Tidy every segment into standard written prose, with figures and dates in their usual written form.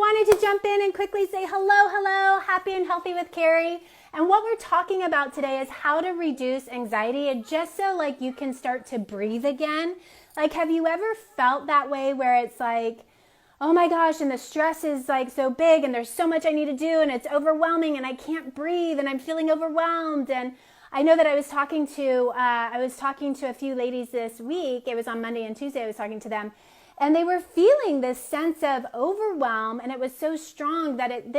wanted to jump in and quickly say hello, happy and healthy with Kerry. And what we're talking about today is how to reduce anxiety, and just so like you can start to breathe again. Like, have you ever felt that way where it's like, oh my gosh, and the stress is like so big and there's so much I need to do and it's overwhelming and I can't breathe and I'm feeling overwhelmed. And I know that I was talking to a few ladies this week. It was on Monday and Tuesday I was talking to them. And they were feeling this sense of overwhelm, and it was so strong that it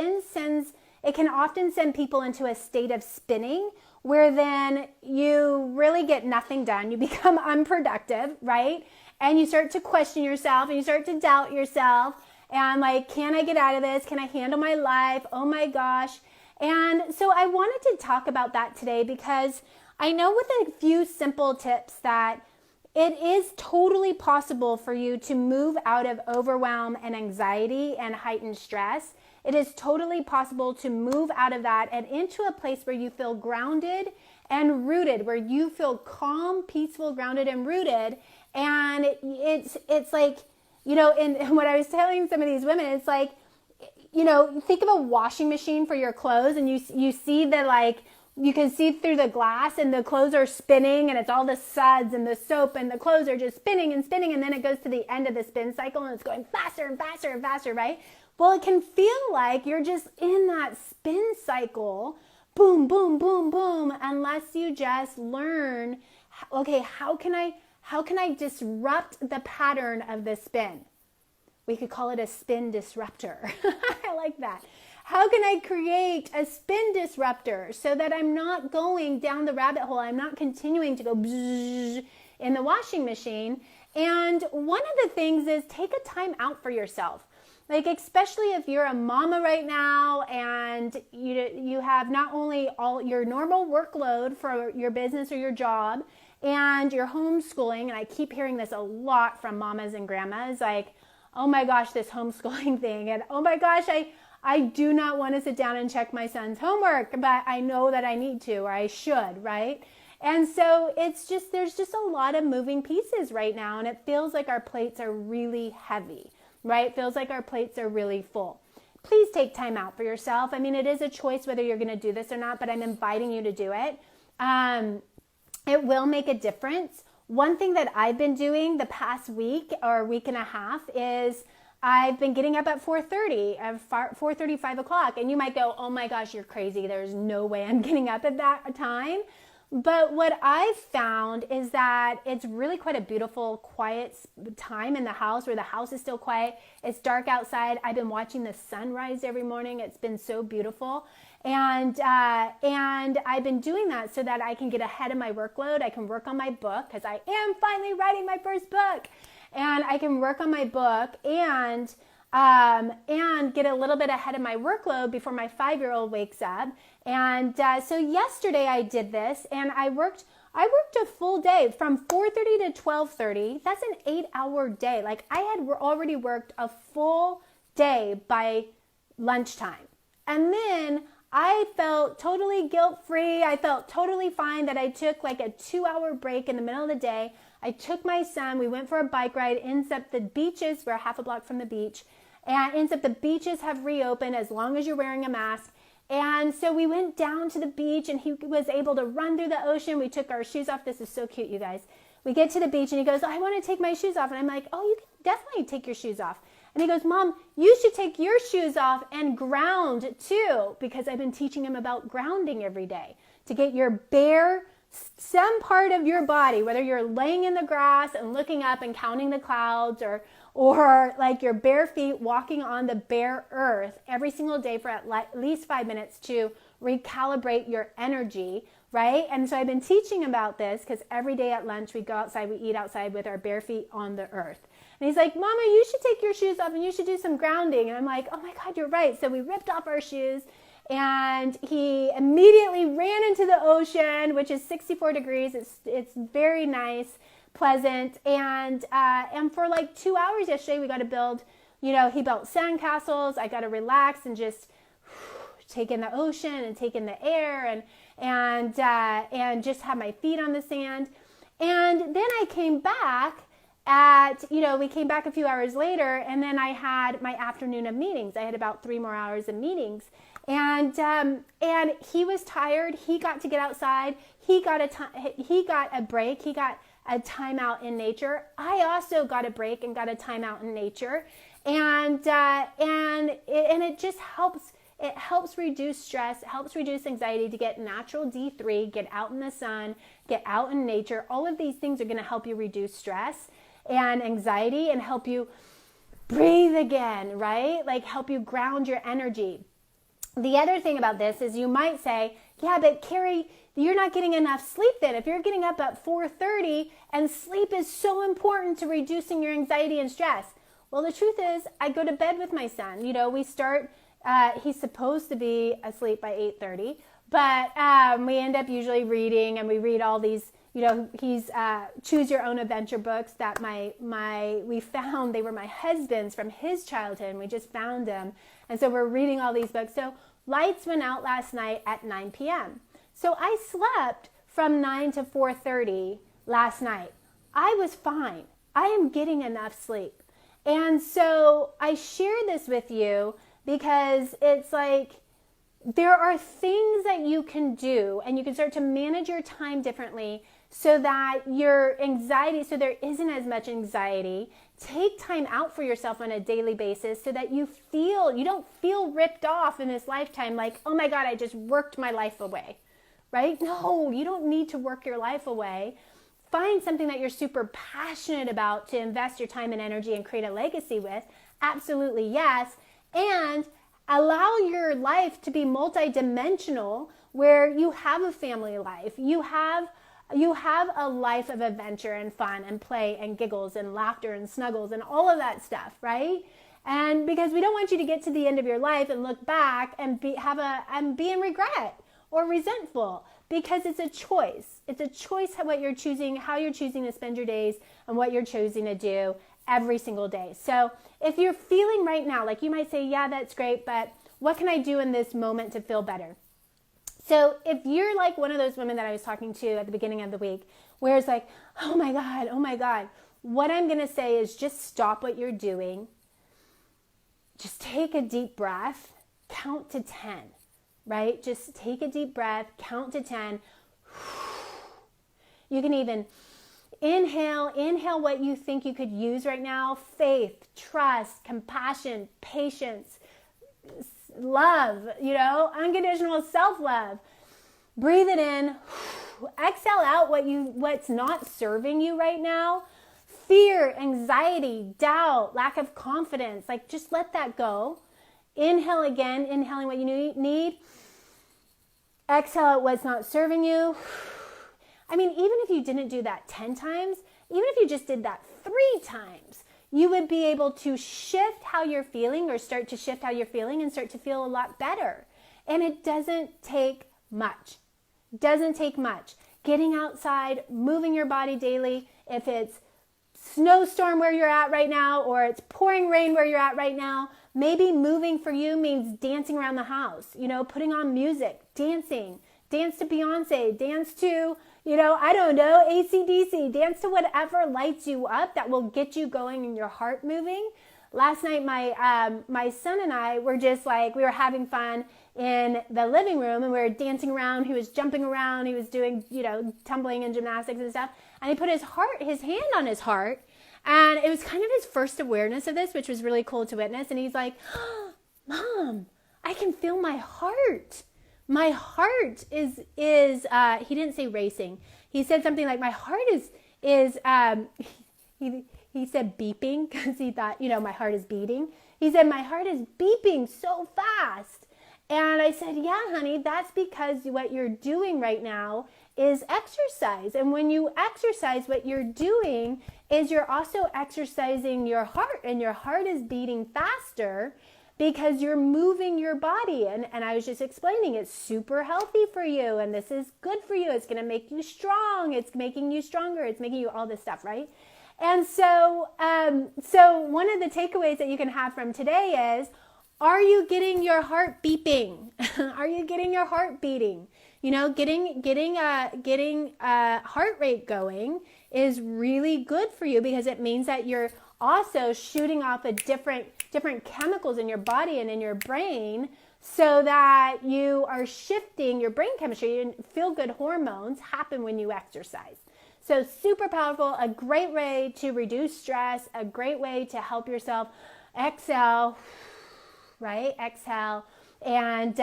can often send people into a state of spinning, where then you really get nothing done. You become unproductive, right? And you start to question yourself and you start to doubt yourself. And like, can I get out of this? Can I handle my life? Oh my gosh. And so I wanted to talk about that today, because I know with a few simple tips that it is totally possible for you to move out of overwhelm and anxiety and heightened stress. It is totally possible to move out of that and into a place where you feel grounded and rooted, where you feel calm, peaceful, grounded, and rooted. And it's like, you know, in what I was telling some of these women, it's like, you know, think of a washing machine for your clothes, and you see the, like, you can see through the glass and the clothes are spinning and it's all the suds and the soap and the clothes are just spinning and spinning, and then it goes to the end of the spin cycle and it's going faster and faster and faster, right? Well, it can feel like you're just in that spin cycle, boom, boom, boom, boom, unless you just learn, okay, how can I disrupt the pattern of the spin? We could call it a spin disruptor. I like that. How can I create a spin disruptor so that I'm not going down the rabbit hole? I'm not continuing to go bzzz in the washing machine. And one of the things is take a time out for yourself. Like, especially if you're a mama right now and you have not only all your normal workload for your business or your job, and you're homeschooling, and I keep hearing this a lot from mamas and grandmas, like, oh my gosh, this homeschooling thing, and oh my gosh, I do not want to sit down and check my son's homework, but I know that I need to, or I should, right? And so there's just a lot of moving pieces right now, and it feels like our plates are really heavy, right? It feels like our plates are really full. Please take time out for yourself. I mean, it is a choice whether you're going to do this or not, but I'm inviting you to do it. It will make a difference. One thing that I've been doing the past week or week and a half is I've been getting up at 4:30, 5 o'clock. And you might go, oh my gosh, you're crazy. There's no way I'm getting up at that time. But what I've found is that it's really quite a beautiful, quiet time in the house, where the house is still quiet. It's dark outside. I've been watching the sunrise every morning. It's been so beautiful. And I've been doing that so that I can get ahead of my workload. I can work on my book, because I am finally writing my first book. And I can work on my book and get a little bit ahead of my workload before my 5-year-old wakes up. And so yesterday I did this, and I worked a full day from 4:30 to 12:30. That's an 8-hour day. Like, I had already worked a full day by lunchtime. And then I felt totally guilt-free. I felt totally fine that I took like a 2-hour break in the middle of the day. I took my son, we went for a bike ride, ends up the beaches, we're half a block from the beach, and ends up the beaches have reopened as long as you're wearing a mask. And so we went down to the beach, and he was able to run through the ocean. We took our shoes off. This is so cute, you guys. We get to the beach and he goes, I want to take my shoes off. And I'm like, oh, you can definitely take your shoes off. And he goes, Mom, you should take your shoes off and ground too, because I've been teaching him about grounding every day, to get your bare, some part of your body, whether you're laying in the grass and looking up and counting the clouds, or like your bare feet walking on the bare earth every single day for at least 5 minutes to recalibrate your energy, right? And so I've been teaching about this, because every day at lunch we go outside, we eat outside with our bare feet on the earth. And he's like, Mama, you should take your shoes off and you should do some grounding. And I'm like, oh my God, you're right. So we ripped off our shoes, and he immediately ran into the ocean, which is 64 degrees. It's very nice, pleasant. And for like 2 hours yesterday, we got to build, he built sandcastles. I got to relax and just take in the ocean and take in the air and just have my feet on the sand. And then I came back we came back a few hours later, and then I had my afternoon of meetings. I had about 3 more hours of meetings. And he was tired. He got to get outside. He got a break. He got a timeout in nature. I also got a break and got a timeout in nature. And it just helps. It helps reduce stress. It helps reduce anxiety to get natural D3, get out in the sun, get out in nature. All of these things are going to help you reduce stress and anxiety and help you breathe again, right? Like help you ground your energy. The other thing about this is you might say, yeah, but Kerry, you're not getting enough sleep then. If you're getting up at 4:30 and sleep is so important to reducing your anxiety and stress. Well, the truth is I go to bed with my son. We start, he's supposed to be asleep by 8:30, but we end up usually reading, and we read all these, he's choose your own adventure books that we found. They were my husband's from his childhood, and we just found them. And so we're reading all these books. So lights went out last night at 9 p.m. So I slept from 9 to 4:30 last night. I was fine. I am getting enough sleep. And so I share this with you because it's like there are things that you can do, and you can start to manage your time differently so that your anxiety, so there isn't as much anxiety. Take time out for yourself on a daily basis so that you don't feel ripped off in this lifetime like, oh my God, I just worked my life away, right? No, you don't need to work your life away. Find something that you're super passionate about to invest your time and energy and create a legacy with. Absolutely, yes. And allow your life to be multidimensional, where you have a family life. You have a life of adventure and fun and play and giggles and laughter and snuggles and all of that stuff, right? And because we don't want you to get to the end of your life and look back and be in regret or resentful, because it's a choice. It's a choice how you're choosing to spend your days and what you're choosing to do every single day. So if you're feeling right now, like you might say, yeah, that's great, but what can I do in this moment to feel better? So if you're like one of those women that I was talking to at the beginning of the week, where it's like, oh my God, what I'm going to say is just stop what you're doing. Just take a deep breath, count to 10, right? Just take a deep breath, count to 10. You can even inhale what you think you could use right now: faith, trust, compassion, patience, love, unconditional self-love. Breathe it in. Exhale out what's not serving you right now. Fear, anxiety, doubt, lack of confidence. Like, just let that go. Inhale again, inhaling what you need. Exhale out what's not serving you. I mean, even if you didn't do that 10 times, even if you just did that 3 times, you would be able to shift how you're feeling, or start to shift how you're feeling, and start to feel a lot better. And it doesn't take much. Getting outside, moving your body daily. If it's snowstorm where you're at right now, or it's pouring rain where you're at right now, maybe moving for you means dancing around the house, putting on music, dancing. Dance to Beyonce, dance to, I don't know, AC/DC, dance to whatever lights you up that will get you going and your heart moving. Last night, my son and I were just like, we were having fun in the living room, and we were dancing around. He was jumping around. He was doing, tumbling and gymnastics and stuff. And he put his hand on his heart. And it was kind of his first awareness of this, which was really cool to witness. And he's like, oh, Mom, I can feel my heart. My heart is he didn't say racing. He said something like, my heart is he said beeping, because he thought, my heart is beating. He said, my heart is beeping so fast. And I said, yeah, honey, that's because what you're doing right now is exercise. And when you exercise, what you're doing is you're also exercising your heart, and your heart is beating faster because you're moving your body. And I was just explaining, it's super healthy for you, and this is good for you. It's going to make you strong. It's making you stronger. It's making you all this stuff, right? And so one of the takeaways that you can have from today is, are you getting your heart beeping? Are you getting your heart beating? Getting heart rate going is really good for you, because it means that you're also shooting off a different chemicals in your body and in your brain, so that you are shifting your brain chemistry, and feel-good hormones happen when you exercise. So super powerful, a great way to reduce stress, a great way to help yourself exhale, right? Exhale and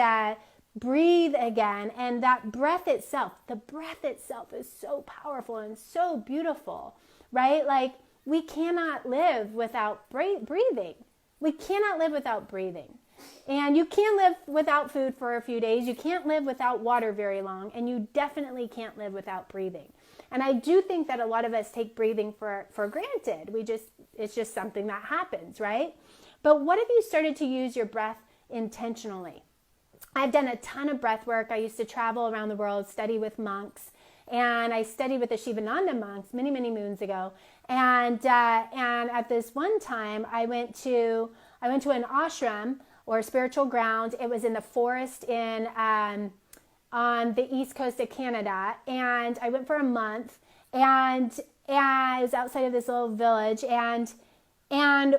breathe again. And that breath itself, the breath itself is so powerful and so beautiful, right? Like, we cannot live without breathing. We cannot live without breathing. And you can't live without food for a few days. You can't live without water very long. And you definitely can't live without breathing. And I do think that a lot of us take breathing for granted. It's just something that happens, right? But what if you started to use your breath intentionally? I've done a ton of breath work. I used to travel around the world, study with monks. And I studied with the Shivananda monks many, many moons ago. And at this one time, I went to an ashram, or spiritual ground. It was in the forest on the east coast of Canada, and I went for a month, and I was outside of this little village, and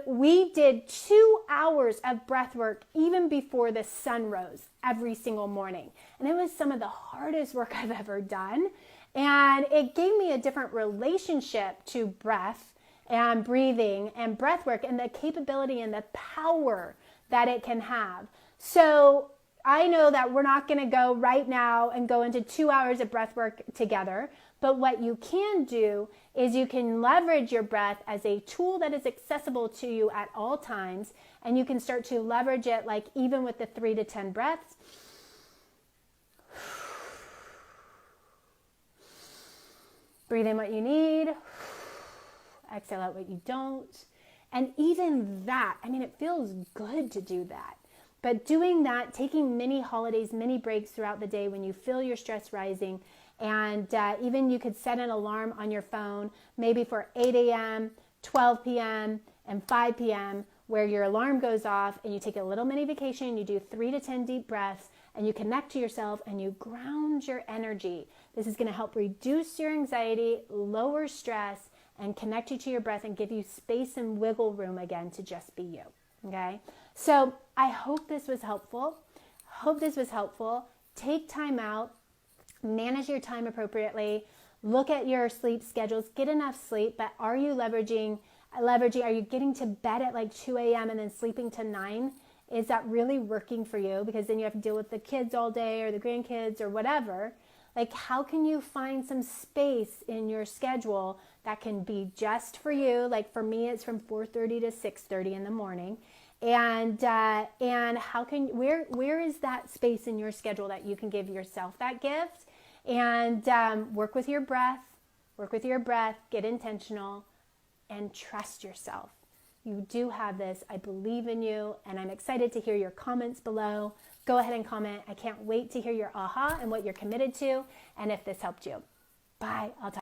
we did 2 hours of breath work even before the sun rose every single morning. And it was some of the hardest work I've ever done, and it gave me a different relationship to breath and breathing and breath work, and the capability and the power that it can have. So I know that we're not going to go right now and go into 2 hours of breath work together, but what you can do is you can leverage your breath as a tool that is accessible to you at all times, and you can start to leverage it, like even with the 3 to 10 breaths. Breathe in what you need, exhale out what you don't. And even that, I mean, it feels good to do that. But doing that, taking mini holidays, mini breaks throughout the day when you feel your stress rising, and even you could set an alarm on your phone, maybe for 8 a.m., 12 p.m., and 5 p.m., where your alarm goes off, and you take a little mini vacation, you do 3 to 10 deep breaths, and you connect to yourself, and you ground your energy. This is going to help reduce your anxiety, lower stress, and connect you to your breath, and give you space and wiggle room again to just be you. Okay? So I hope this was helpful. Take time out, manage your time appropriately, look at your sleep schedules, get enough sleep, but are you leveraging, are you getting to bed at like 2 a.m. and then sleeping to 9? Is that really working for you? Because then you have to deal with the kids all day, or the grandkids, or whatever. Like, how can you find some space in your schedule that can be just for you? Like, for me, it's from 4:30 to 6:30 in the morning. And how can, where is that space in your schedule that you can give yourself that gift? And work with your breath, get intentional, and trust yourself. You do have this. I believe in you, and I'm excited to hear your comments below. Go ahead and comment. I can't wait to hear your aha and what you're committed to, and if this helped you. Bye. I'll talk